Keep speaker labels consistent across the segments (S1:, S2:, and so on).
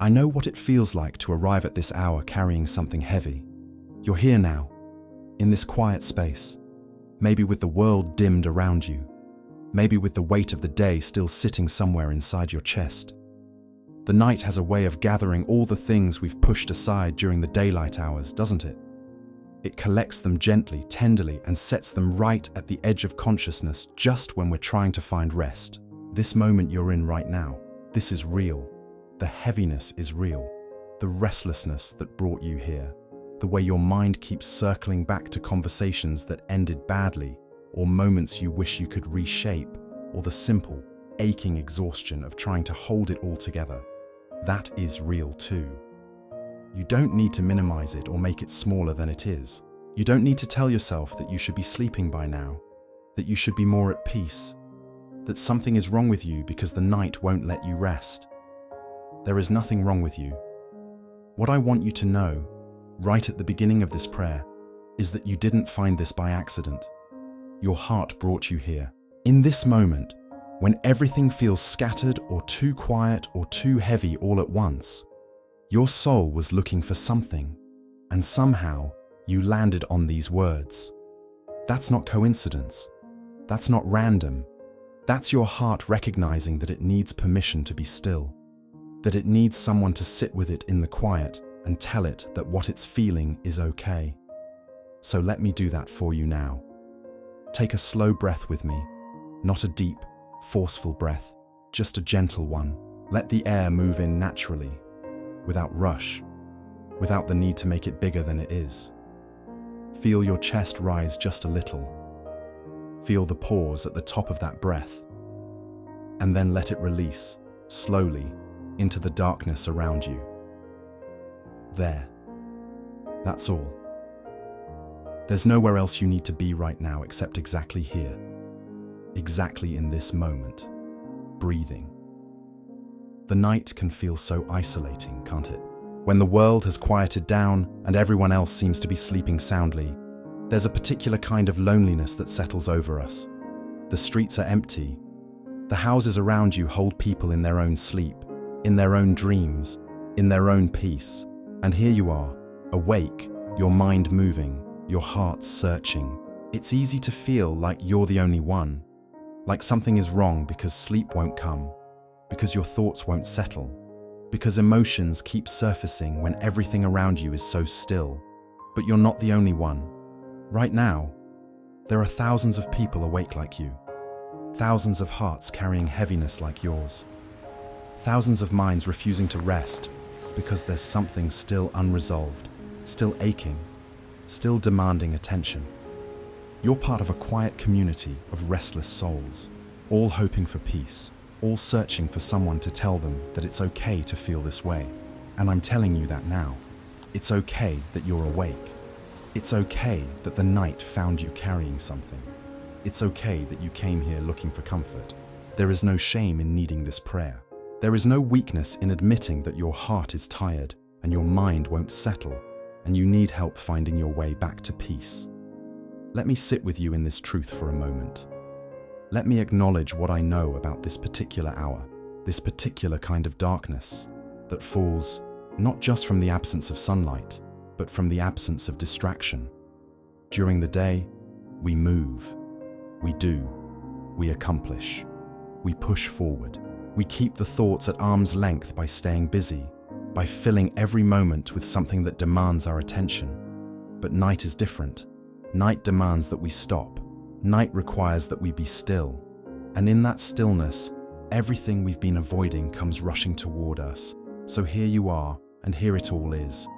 S1: I know what it feels like to arrive at this hour carrying something heavy. You're here now, in this quiet space, maybe with the world dimmed around you, maybe with the weight of the day still sitting somewhere inside your chest. The night has a way of gathering all the things we've pushed aside during the daylight hours, doesn't it? It collects them gently, tenderly, and sets them right at the edge of consciousness just when we're trying to find rest. This moment you're in right now, this is real. The heaviness is real. The restlessness that brought you here. The way your mind keeps circling back to conversations that ended badly, or moments you wish you could reshape, or the simple, aching exhaustion of trying to hold it all together. That is real too. You don't need to minimize it or make it smaller than it is. You don't need to tell yourself that you should be sleeping by now, that you should be more at peace, that something is wrong with you because the night won't let you rest. There is nothing wrong with you. What I want you to know, right at the beginning of this prayer, is that you didn't find this by accident. Your heart brought you here. In this moment, when everything feels scattered or too quiet or too heavy all at once, your soul was looking for something, and somehow you landed on these words. That's not coincidence. That's not random. That's your heart recognizing that it needs permission to be still, that it needs someone to sit with it in the quiet and tell it that what it's feeling is okay. So let me do that for you now. Take a slow breath with me, not a deep, forceful breath, just a gentle one. Let the air move in naturally, without rush, without the need to make it bigger than it is. Feel your chest rise just a little. Feel the pause at the top of that breath, and then let it release, slowly, into the darkness around you. There. That's all. There's nowhere else you need to be right now except exactly here, exactly in this moment, breathing. The night can feel so isolating, can't it? When the world has quieted down and everyone else seems to be sleeping soundly, there's a particular kind of loneliness that settles over us. The streets are empty. The houses around you hold people in their own sleep, in their own dreams, in their own peace. And here you are, awake, your mind moving, your heart searching. It's easy to feel like you're the only one, like something is wrong because sleep won't come, because your thoughts won't settle, because emotions keep surfacing when everything around you is so still. But you're not the only one. Right now, there are thousands of people awake like you, thousands of hearts carrying heaviness like yours, thousands of minds refusing to rest because there's something still unresolved, still aching, still demanding attention. You're part of a quiet community of restless souls, all hoping for peace, all searching for someone to tell them that it's okay to feel this way. And I'm telling you that now. It's okay that you're awake. It's okay that the night found you carrying something. It's okay that you came here looking for comfort. There is no shame in needing this prayer. There is no weakness in admitting that your heart is tired and your mind won't settle, and you need help finding your way back to peace. Let me sit with you in this truth for a moment. Let me acknowledge what I know about this particular hour, this particular kind of darkness that falls not just from the absence of sunlight, but from the absence of distraction. During the day, we move, we do, we accomplish, we push forward. We keep the thoughts at arm's length by staying busy, by filling every moment with something that demands our attention. But night is different. Night demands that we stop. Night requires that we be still. And in that stillness, everything we've been avoiding comes rushing toward us. So here you are, and here it all is.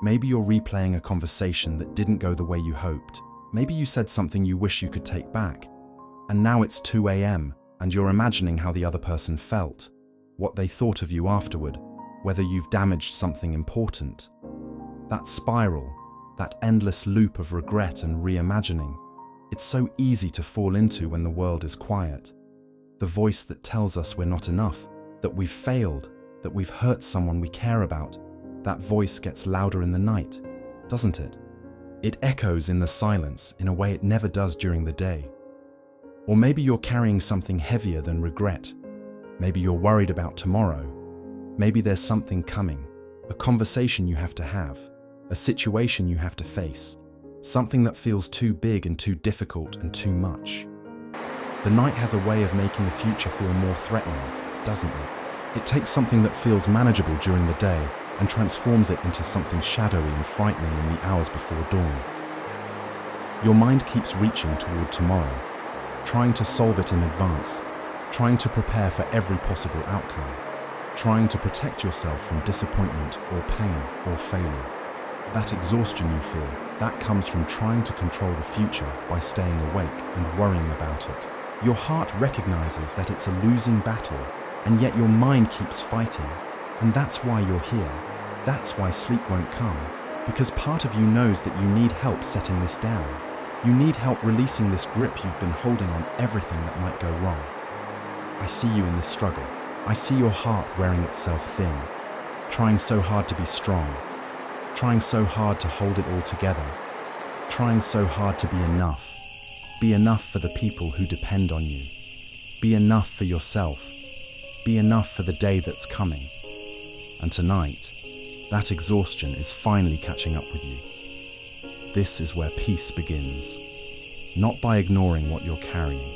S1: Maybe you're replaying a conversation that didn't go the way you hoped. Maybe you said something you wish you could take back. And now it's 2 a.m., and you're imagining how the other person felt, what they thought of you afterward, whether you've damaged something important. That spiral, that endless loop of regret and reimagining, it's so easy to fall into when the world is quiet. The voice that tells us we're not enough, that we've failed, that we've hurt someone we care about, that voice gets louder in the night, doesn't it? It echoes in the silence in a way it never does during the day. Or maybe you're carrying something heavier than regret. Maybe you're worried about tomorrow. Maybe there's something coming, a conversation you have to have, a situation you have to face, something that feels too big and too difficult and too much. The night has a way of making the future feel more threatening, doesn't it? It takes something that feels manageable during the day and transforms it into something shadowy and frightening in the hours before dawn. Your mind keeps reaching toward tomorrow, trying to solve it in advance, trying to prepare for every possible outcome, trying to protect yourself from disappointment or pain or failure. That exhaustion you feel, that comes from trying to control the future by staying awake and worrying about it. Your heart recognizes that it's a losing battle, and yet your mind keeps fighting. And that's why you're here. That's why sleep won't come. Because part of you knows that you need help setting this down. You need help releasing this grip you've been holding on everything that might go wrong. I see you in this struggle. I see your heart wearing itself thin, trying so hard to be strong, trying so hard to hold it all together, trying so hard to be enough. Be enough for the people who depend on you. Be enough for yourself. Be enough for the day that's coming. And tonight, that exhaustion is finally catching up with you. This is where peace begins. Not by ignoring what you're carrying,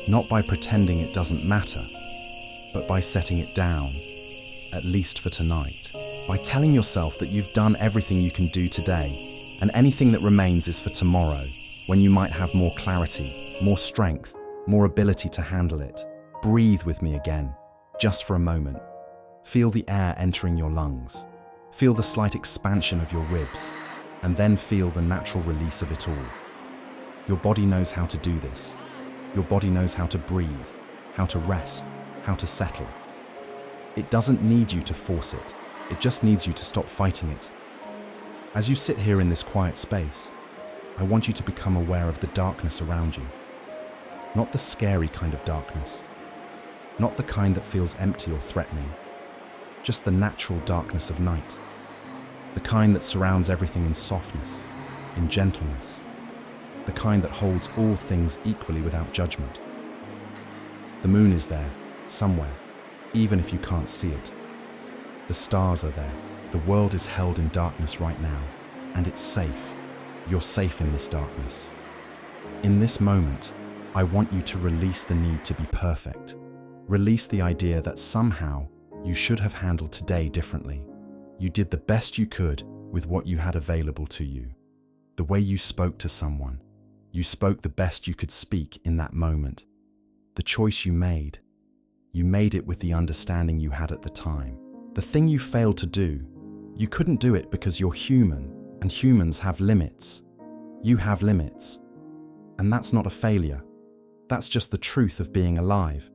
S1: not by pretending it doesn't matter, but by setting it down, at least for tonight. By telling yourself that you've done everything you can do today, and anything that remains is for tomorrow, when you might have more clarity, more strength, more ability to handle it. Breathe with me again, just for a moment. Feel the air entering your lungs. Feel the slight expansion of your ribs, and then feel the natural release of it all. Your body knows how to do this. Your body knows how to breathe, how to rest, how to settle. It doesn't need you to force it. It just needs you to stop fighting it. As you sit here in this quiet space, I want you to become aware of the darkness around you. Not the scary kind of darkness. Not the kind that feels empty or threatening. Just the natural darkness of night. The kind that surrounds everything in softness, in gentleness. The kind that holds all things equally without judgment. The moon is there, somewhere, even if you can't see it. The stars are there. The world is held in darkness right now, and it's safe. You're safe in this darkness. In this moment, I want you to release the need to be perfect. Release the idea that somehow you should have handled today differently. You did the best you could with what you had available to you. The way you spoke to someone, you spoke the best you could speak in that moment. The choice you made it with the understanding you had at the time. The thing you failed to do, you couldn't do it because you're human, and humans have limits. You have limits. And that's not a failure. That's just the truth of being alive.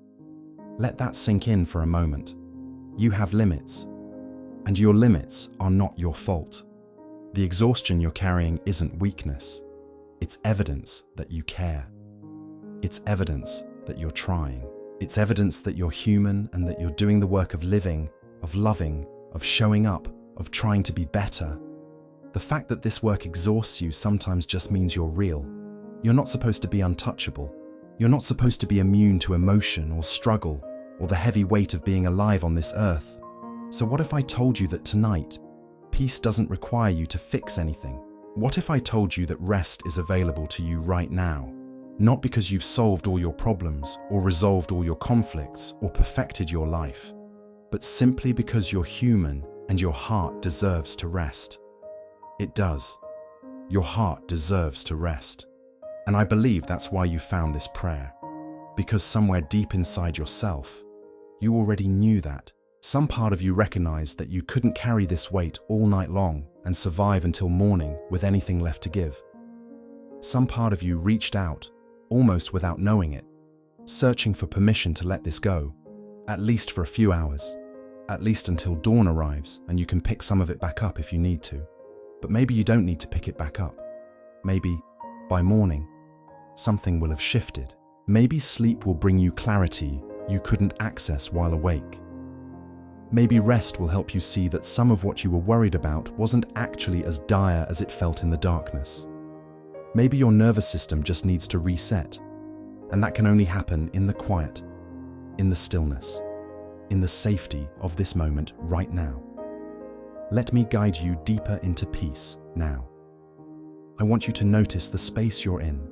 S1: Let that sink in for a moment. You have limits. And your limits are not your fault. The exhaustion you're carrying isn't weakness. It's evidence that you care. It's evidence that you're trying. It's evidence that you're human and that you're doing the work of living, of loving, of showing up, of trying to be better. The fact that this work exhausts you sometimes just means you're real. You're not supposed to be untouchable. You're not supposed to be immune to emotion or struggle or the heavy weight of being alive on this earth. So what if I told you that tonight, peace doesn't require you to fix anything? What if I told you that rest is available to you right now? Not because you've solved all your problems or resolved all your conflicts or perfected your life, but simply because you're human and your heart deserves to rest. It does. Your heart deserves to rest. And I believe that's why you found this prayer. Because somewhere deep inside yourself, you already knew that. Some part of you recognized that you couldn't carry this weight all night long and survive until morning with anything left to give. Some part of you reached out, almost without knowing it, searching for permission to let this go, at least for a few hours, at least until dawn arrives and you can pick some of it back up if you need to. But maybe you don't need to pick it back up. Maybe, by morning, something will have shifted. Maybe sleep will bring you clarity you couldn't access while awake. Maybe rest will help you see that some of what you were worried about wasn't actually as dire as it felt in the darkness. Maybe your nervous system just needs to reset, and that can only happen in the quiet, in the stillness, in the safety of this moment right now. Let me guide you deeper into peace now. I want you to notice the space you're in.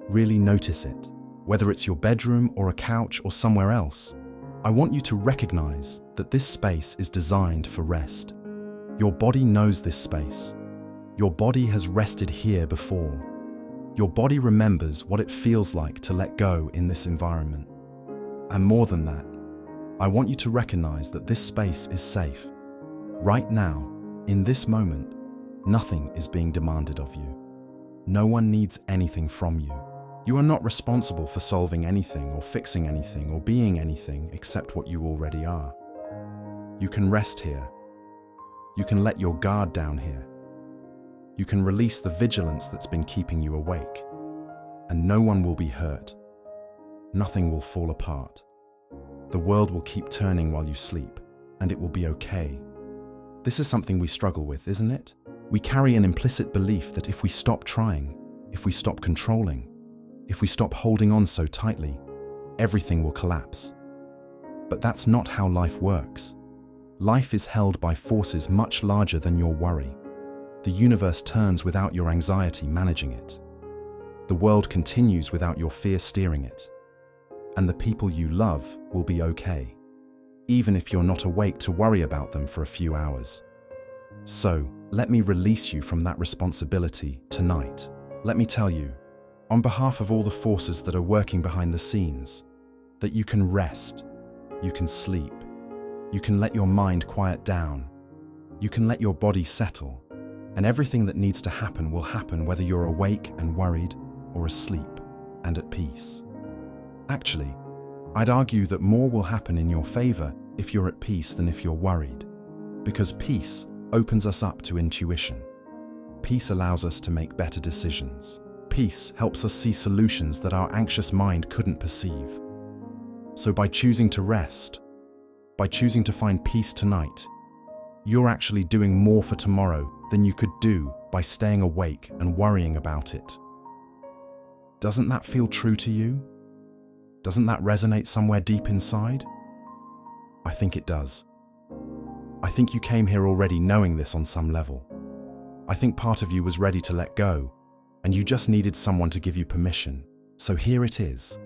S1: Really notice it, whether it's your bedroom or a couch or somewhere else. I want you to recognize that this space is designed for rest. Your body knows this space. Your body has rested here before. Your body remembers what it feels like to let go in this environment. And more than that, I want you to recognize that this space is safe. Right now, in this moment, nothing is being demanded of you. No one needs anything from you. You are not responsible for solving anything or fixing anything or being anything except what you already are. You can rest here. You can let your guard down here. You can release the vigilance that's been keeping you awake. And no one will be hurt. Nothing will fall apart. The world will keep turning while you sleep, and it will be okay. This is something we struggle with, isn't it? We carry an implicit belief that if we stop trying, if we stop controlling, if we stop holding on so tightly, everything will collapse. But that's not how life works. Life is held by forces much larger than your worry. The universe turns without your anxiety managing it. The world continues without your fear steering it. And the people you love will be okay, even if you're not awake to worry about them for a few hours. So, let me release you from that responsibility tonight. Let me tell you, on behalf of all the forces that are working behind the scenes, that you can rest, you can sleep, you can let your mind quiet down, you can let your body settle, and everything that needs to happen will happen whether you're awake and worried or asleep and at peace. Actually, I'd argue that more will happen in your favor if you're at peace than if you're worried, because peace opens us up to intuition. Peace allows us to make better decisions. Peace helps us see solutions that our anxious mind couldn't perceive. So by choosing to rest, by choosing to find peace tonight, you're actually doing more for tomorrow than you could do by staying awake and worrying about it. Doesn't that feel true to you? Doesn't that resonate somewhere deep inside? I think it does. I think you came here already knowing this on some level. I think part of you was ready to let go, and you just needed someone to give you permission. So here it is.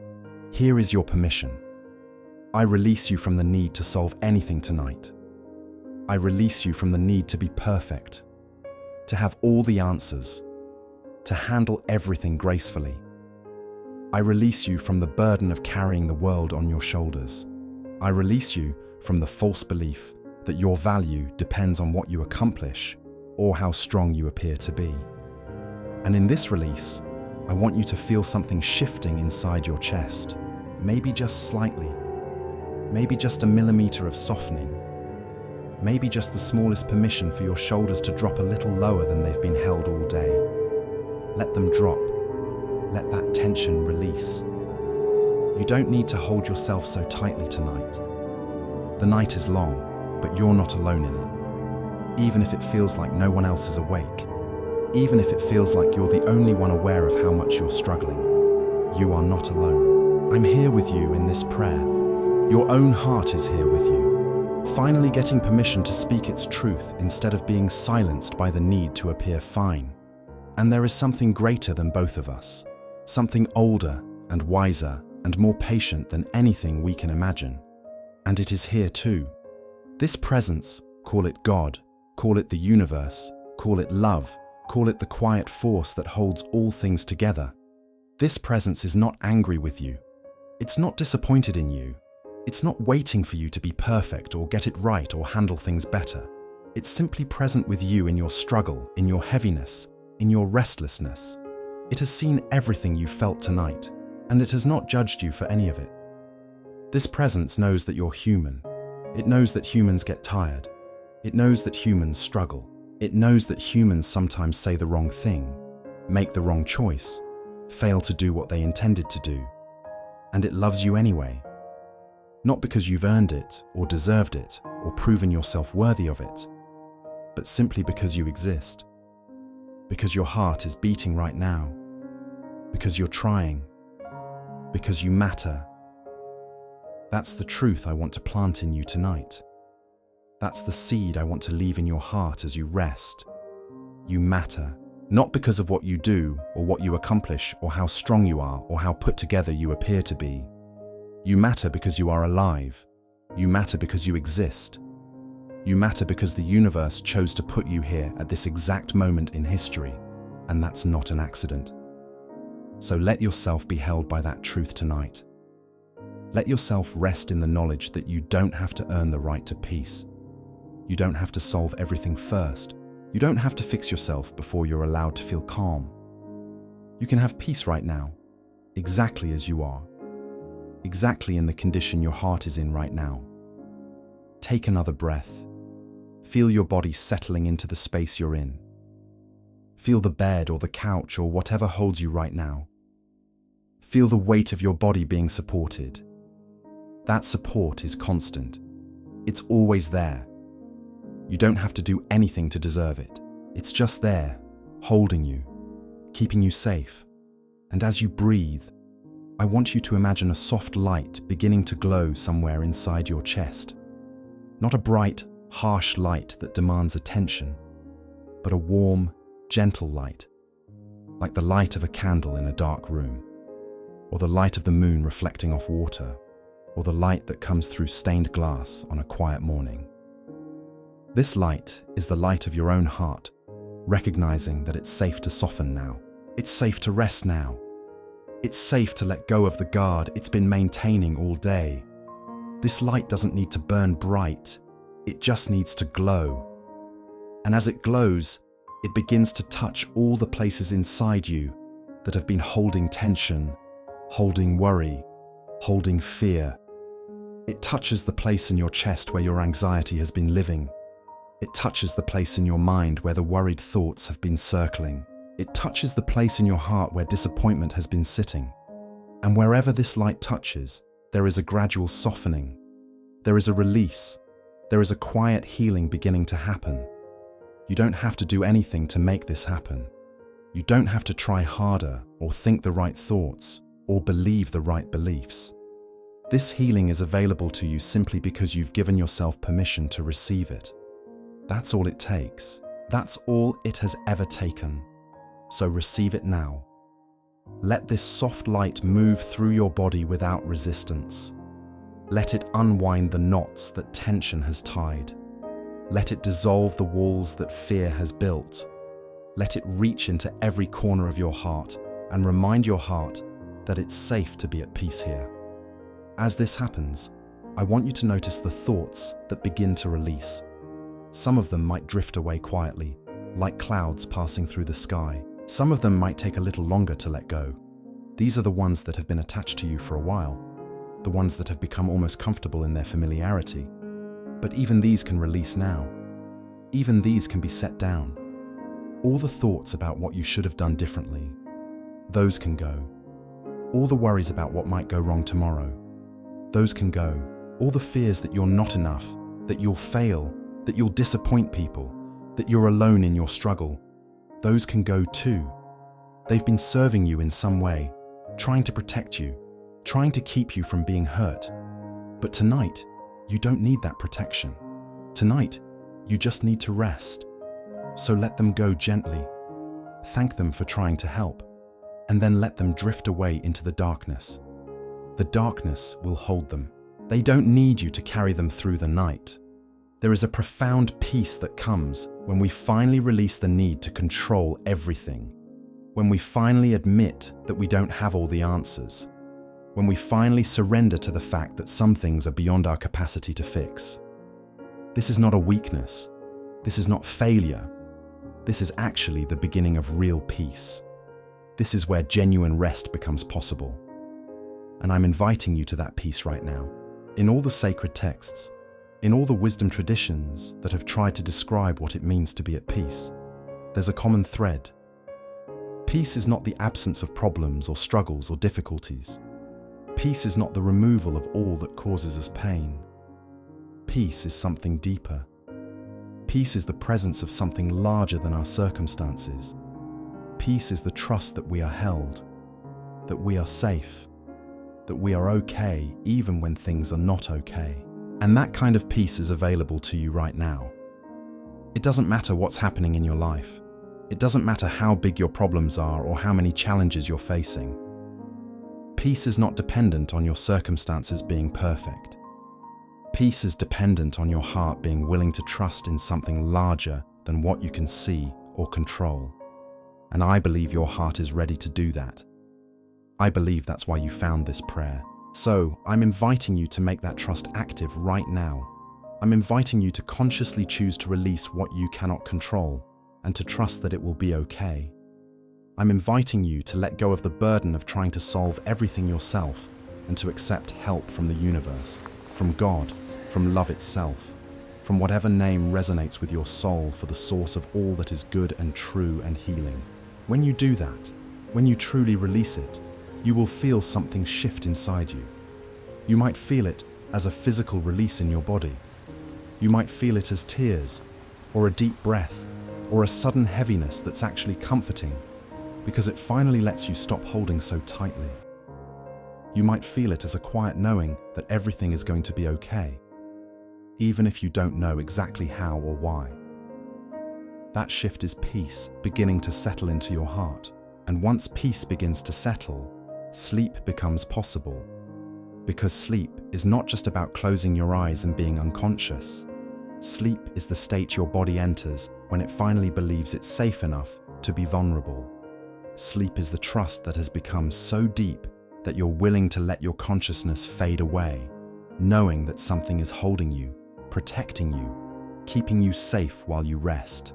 S1: Here is your permission. I release you from the need to solve anything tonight. I release you from the need to be perfect, to have all the answers, to handle everything gracefully. I release you from the burden of carrying the world on your shoulders. I release you from the false belief that your value depends on what you accomplish or how strong you appear to be. And in this release, I want you to feel something shifting inside your chest, maybe just slightly, maybe just a millimeter of softening, maybe just the smallest permission for your shoulders to drop a little lower than they've been held all day. Let them drop. Let that tension release. You don't need to hold yourself so tightly tonight. The night is long, but you're not alone in it. Even if it feels like no one else is awake, even if it feels like you're the only one aware of how much you're struggling, you are not alone. I'm here with you in this prayer. Your own heart is here with you, finally getting permission to speak its truth instead of being silenced by the need to appear fine. And there is something greater than both of us, something older and wiser and more patient than anything we can imagine. And it is here too. This presence, call it God, call it the universe, call it love, call it the quiet force that holds all things together. This presence is not angry with you. It's not disappointed in you. It's not waiting for you to be perfect or get it right or handle things better. It's simply present with you in your struggle, in your heaviness, in your restlessness. It has seen everything you felt tonight, and it has not judged you for any of it. This presence knows that you're human. It knows that humans get tired. It knows that humans struggle. It knows that humans sometimes say the wrong thing, make the wrong choice, fail to do what they intended to do. And it loves you anyway. Not because you've earned it, or deserved it, or proven yourself worthy of it, but simply because you exist. Because your heart is beating right now. Because you're trying. Because you matter. That's the truth I want to plant in you tonight. That's the seed I want to leave in your heart as you rest. You matter, not because of what you do or what you accomplish or how strong you are or how put together you appear to be. You matter because you are alive. You matter because you exist. You matter because the universe chose to put you here at this exact moment in history, and that's not an accident. So let yourself be held by that truth tonight. Let yourself rest in the knowledge that you don't have to earn the right to peace. You don't have to solve everything first. You don't have to fix yourself before you're allowed to feel calm. You can have peace right now, exactly as you are, exactly in the condition your heart is in right now. Take another breath. Feel your body settling into the space you're in. Feel the bed or the couch or whatever holds you right now. Feel the weight of your body being supported. That support is constant. It's always there. You don't have to do anything to deserve it. It's just there, holding you, keeping you safe. And as you breathe, I want you to imagine a soft light beginning to glow somewhere inside your chest. Not a bright, harsh light that demands attention, but a warm, gentle light, like the light of a candle in a dark room, or the light of the moon reflecting off water, or the light that comes through stained glass on a quiet morning. This light is the light of your own heart, recognizing that it's safe to soften now. It's safe to rest now. It's safe to let go of the guard it's been maintaining all day. This light doesn't need to burn bright, it just needs to glow. And as it glows, it begins to touch all the places inside you that have been holding tension, holding worry, holding fear. It touches the place in your chest where your anxiety has been living. It touches the place in your mind where the worried thoughts have been circling. It touches the place in your heart where disappointment has been sitting. And wherever this light touches, there is a gradual softening. There is a release. There is a quiet healing beginning to happen. You don't have to do anything to make this happen. You don't have to try harder or think the right thoughts or believe the right beliefs. This healing is available to you simply because you've given yourself permission to receive it. That's all it takes. That's all it has ever taken. So receive it now. Let this soft light move through your body without resistance. Let it unwind the knots that tension has tied. Let it dissolve the walls that fear has built. Let it reach into every corner of your heart and remind your heart that it's safe to be at peace here. As this happens, I want you to notice the thoughts that begin to release. Some of them might drift away quietly, like clouds passing through the sky. Some of them might take a little longer to let go. These are the ones that have been attached to you for a while, the ones that have become almost comfortable in their familiarity. But even these can release now. Even these can be set down. All the thoughts about what you should have done differently, those can go. All the worries about what might go wrong tomorrow, those can go. All the fears that you're not enough, that you'll fail, that you'll disappoint people, that you're alone in your struggle, those can go too. They've been serving you in some way, trying to protect you, trying to keep you from being hurt. But tonight, you don't need that protection. Tonight, you just need to rest. So let them go gently. Thank them for trying to help, and then let them drift away into the darkness. The darkness will hold them. They don't need you to carry them through the night. There is a profound peace that comes when we finally release the need to control everything. When we finally admit that we don't have all the answers. When we finally surrender to the fact that some things are beyond our capacity to fix. This is not a weakness. This is not failure. This is actually the beginning of real peace. This is where genuine rest becomes possible. And I'm inviting you to that peace right now. In all the sacred texts, in all the wisdom traditions that have tried to describe what it means to be at peace, there's a common thread. Peace is not the absence of problems or struggles or difficulties. Peace is not the removal of all that causes us pain. Peace is something deeper. Peace is the presence of something larger than our circumstances. Peace is the trust that we are held, that we are safe, that we are okay even when things are not okay. And that kind of peace is available to you right now. It doesn't matter what's happening in your life. It doesn't matter how big your problems are or how many challenges you're facing. Peace is not dependent on your circumstances being perfect. Peace is dependent on your heart being willing to trust in something larger than what you can see or control. And I believe your heart is ready to do that. I believe that's why you found this prayer. So, I'm inviting you to make that trust active right now. I'm inviting you to consciously choose to release what you cannot control and to trust that it will be okay. I'm inviting you to let go of the burden of trying to solve everything yourself and to accept help from the universe, from God, from love itself, from whatever name resonates with your soul for the source of all that is good and true and healing. When you do that, when you truly release it, you will feel something shift inside you. You might feel it as a physical release in your body. You might feel it as tears, or a deep breath, or a sudden heaviness that's actually comforting, because it finally lets you stop holding so tightly. You might feel it as a quiet knowing that everything is going to be okay, even if you don't know exactly how or why. That shift is peace beginning to settle into your heart. And once peace begins to settle, sleep becomes possible. Because sleep is not just about closing your eyes and being unconscious. Sleep is the state your body enters when it finally believes it's safe enough to be vulnerable. Sleep is the trust that has become so deep that you're willing to let your consciousness fade away, knowing that something is holding you, protecting you, keeping you safe while you rest.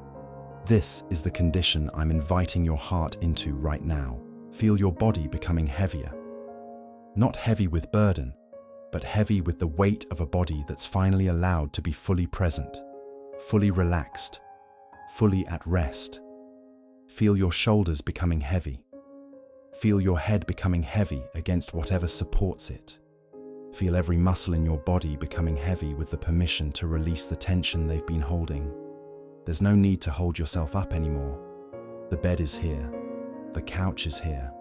S1: This is the condition I'm inviting your heart into right now. Feel your body becoming heavier. Not heavy with burden, but heavy with the weight of a body that's finally allowed to be fully present, fully relaxed, fully at rest. Feel your shoulders becoming heavy. Feel your head becoming heavy against whatever supports it. Feel every muscle in your body becoming heavy with the permission to release the tension they've been holding. There's no need to hold yourself up anymore. The bed is here. The couch is here.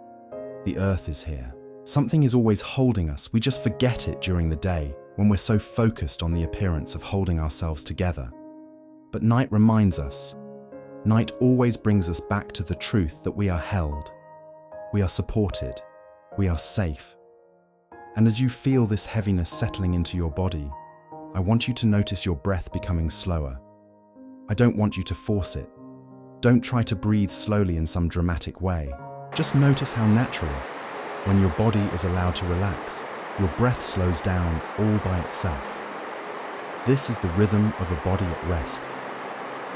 S1: The earth is here. Something is always holding us. We just forget it during the day when we're so focused on the appearance of holding ourselves together. But night reminds us. Night always brings us back to the truth that we are held. We are supported. We are safe. And as you feel this heaviness settling into your body, I want you to notice your breath becoming slower. I don't want you to force it. Don't try to breathe slowly in some dramatic way. Just notice how naturally, when your body is allowed to relax, your breath slows down all by itself. This is the rhythm of a body at rest.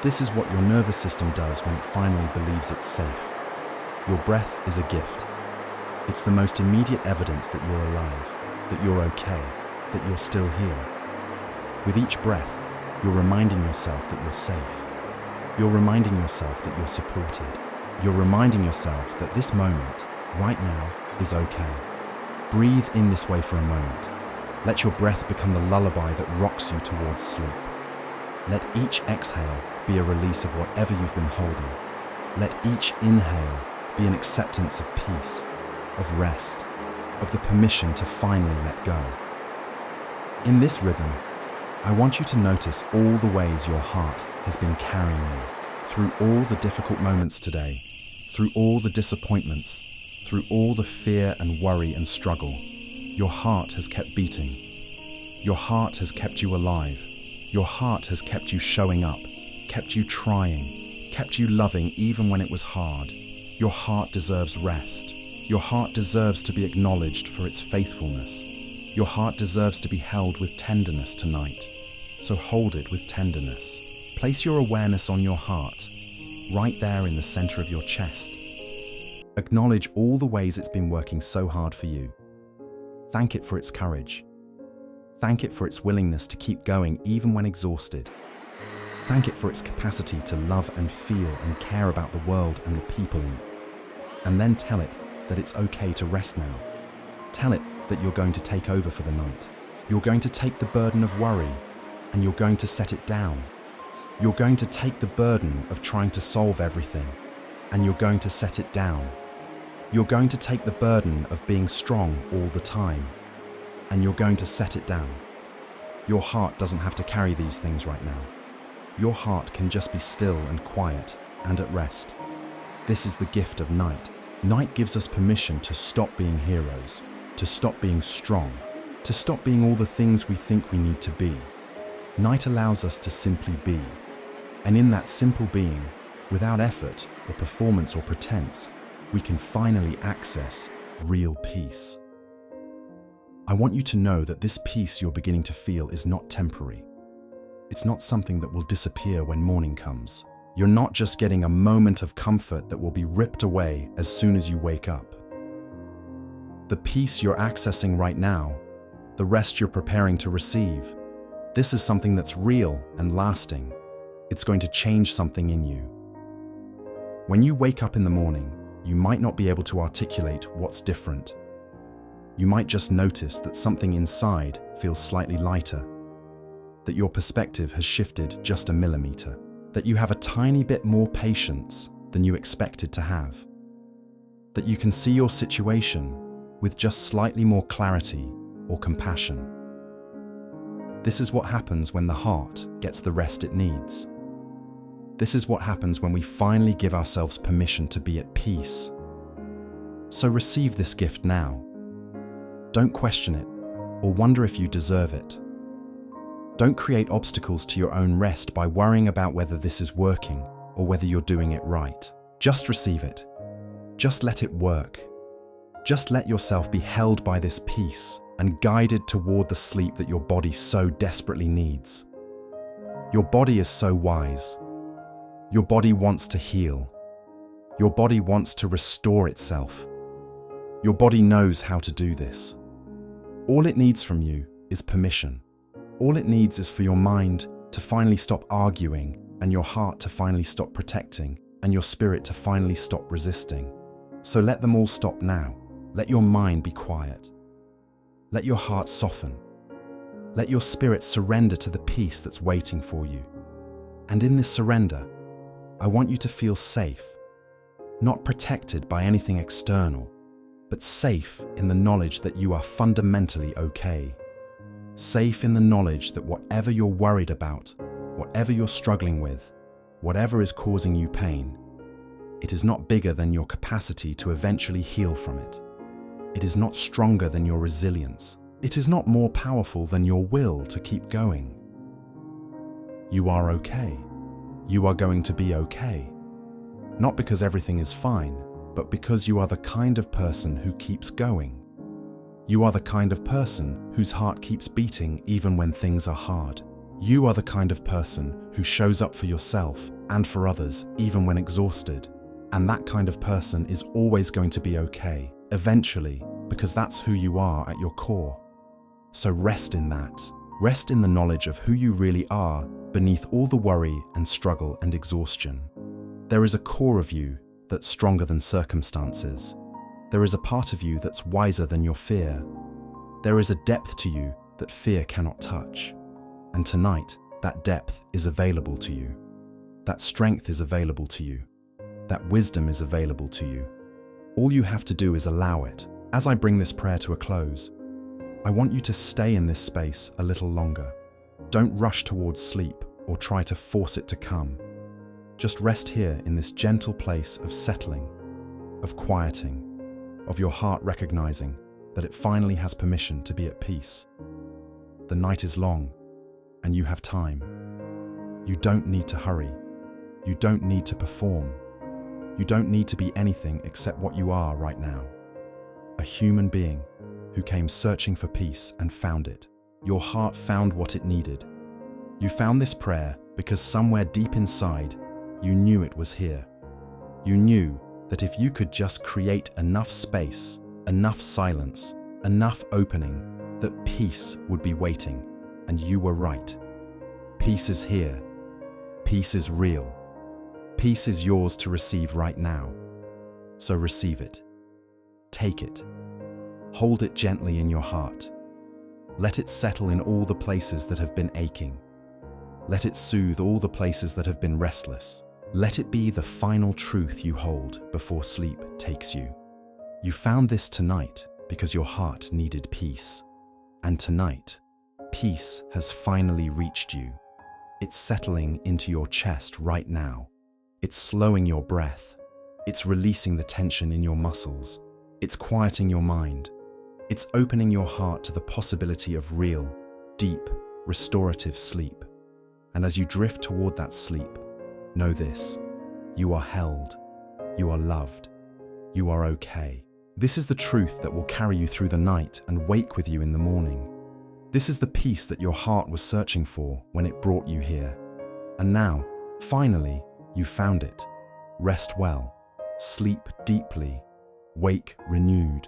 S1: This is what your nervous system does when it finally believes it's safe. Your breath is a gift. It's the most immediate evidence that you're alive, that you're okay, that you're still here. With each breath, you're reminding yourself that you're safe. You're reminding yourself that you're supported. You're reminding yourself that this moment, right now, is okay. Breathe in this way for a moment. Let your breath become the lullaby that rocks you towards sleep. Let each exhale be a release of whatever you've been holding. Let each inhale be an acceptance of peace, of rest, of the permission to finally let go. In this rhythm, I want you to notice all the ways your heart has been carrying you through all the difficult moments today, through all the disappointments, through all the fear and worry and struggle. Your heart has kept beating. Your heart has kept you alive. Your heart has kept you showing up, kept you trying, kept you loving even when it was hard. Your heart deserves rest. Your heart deserves to be acknowledged for its faithfulness. Your heart deserves to be held with tenderness tonight. So hold it with tenderness. Place your awareness on your heart, right there in the center of your chest. Acknowledge all the ways it's been working so hard for you. Thank it for its courage. Thank it for its willingness to keep going even when exhausted. Thank it for its capacity to love and feel and care about the world and the people in it. And then tell it that it's okay to rest now. Tell it that you're going to take over for the night. You're going to take the burden of worry and you're going to set it down. You're going to take the burden of trying to solve everything and you're going to set it down. You're going to take the burden of being strong all the time, and you're going to set it down. Your heart doesn't have to carry these things right now. Your heart can just be still and quiet and at rest. This is the gift of night. Night gives us permission to stop being heroes, to stop being strong, to stop being all the things we think we need to be. Night allows us to simply be. And in that simple being, without effort or performance or pretense, we can finally access real peace. I want you to know that this peace you're beginning to feel is not temporary. It's not something that will disappear when morning comes. You're not just getting a moment of comfort that will be ripped away as soon as you wake up. The peace you're accessing right now, the rest you're preparing to receive, this is something that's real and lasting. It's going to change something in you. When you wake up in the morning, you might not be able to articulate what's different. You might just notice that something inside feels slightly lighter, that your perspective has shifted just a millimeter, that you have a tiny bit more patience than you expected to have, that you can see your situation with just slightly more clarity or compassion. This is what happens when the heart gets the rest it needs. This is what happens when we finally give ourselves permission to be at peace. So receive this gift now. Don't question it or wonder if you deserve it. Don't create obstacles to your own rest by worrying about whether this is working or whether you're doing it right. Just receive it. Just let it work. Just let yourself be held by this peace and guided toward the sleep that your body so desperately needs. Your body is so wise. Your body wants to heal. Your body wants to restore itself. Your body knows how to do this. All it needs from you is permission. All it needs is for your mind to finally stop arguing, and your heart to finally stop protecting, and your spirit to finally stop resisting. So let them all stop now. Let your mind be quiet. Let your heart soften. Let your spirit surrender to the peace that's waiting for you. And in this surrender, I want you to feel safe, not protected by anything external, but safe in the knowledge that you are fundamentally okay. Safe in the knowledge that whatever you're worried about, whatever you're struggling with, whatever is causing you pain, it is not bigger than your capacity to eventually heal from it. It is not stronger than your resilience. It is not more powerful than your will to keep going. You are okay. You are going to be okay. Not because everything is fine, but because you are the kind of person who keeps going. You are the kind of person whose heart keeps beating even when things are hard. You are the kind of person who shows up for yourself and for others even when exhausted. And that kind of person is always going to be okay, eventually, because that's who you are at your core. So rest in that. Rest in the knowledge of who you really are beneath all the worry and struggle and exhaustion. There is a core of you that's stronger than circumstances. There is a part of you that's wiser than your fear. There is a depth to you that fear cannot touch. And tonight, that depth is available to you. That strength is available to you. That wisdom is available to you. All you have to do is allow it. As I bring this prayer to a close, I want you to stay in this space a little longer. Don't rush towards sleep or try to force it to come. Just rest here in this gentle place of settling, of quieting, of your heart recognizing that it finally has permission to be at peace. The night is long, and you have time. You don't need to hurry. You don't need to perform. You don't need to be anything except what you are right now. A human being who came searching for peace and found it. Your heart found what it needed. You found this prayer because somewhere deep inside, you knew it was here. You knew that if you could just create enough space, enough silence, enough opening, that peace would be waiting, and you were right. Peace is here. Peace is real. Peace is yours to receive right now. So receive it. Take it. Hold it gently in your heart. Let it settle in all the places that have been aching. Let it soothe all the places that have been restless. Let it be the final truth you hold before sleep takes you. You found this tonight because your heart needed peace. And tonight, peace has finally reached you. It's settling into your chest right now. It's slowing your breath. It's releasing the tension in your muscles. It's quieting your mind. It's opening your heart to the possibility of real, deep, restorative sleep. And as you drift toward that sleep, know this: you are held, you are loved, you are okay. This is the truth that will carry you through the night and wake with you in the morning. This is the peace that your heart was searching for when it brought you here. And now, finally, you found it. Rest well, sleep deeply, wake renewed.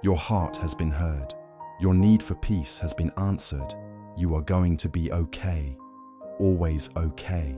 S1: Your heart has been heard. Your need for peace has been answered. You are going to be okay. Always okay.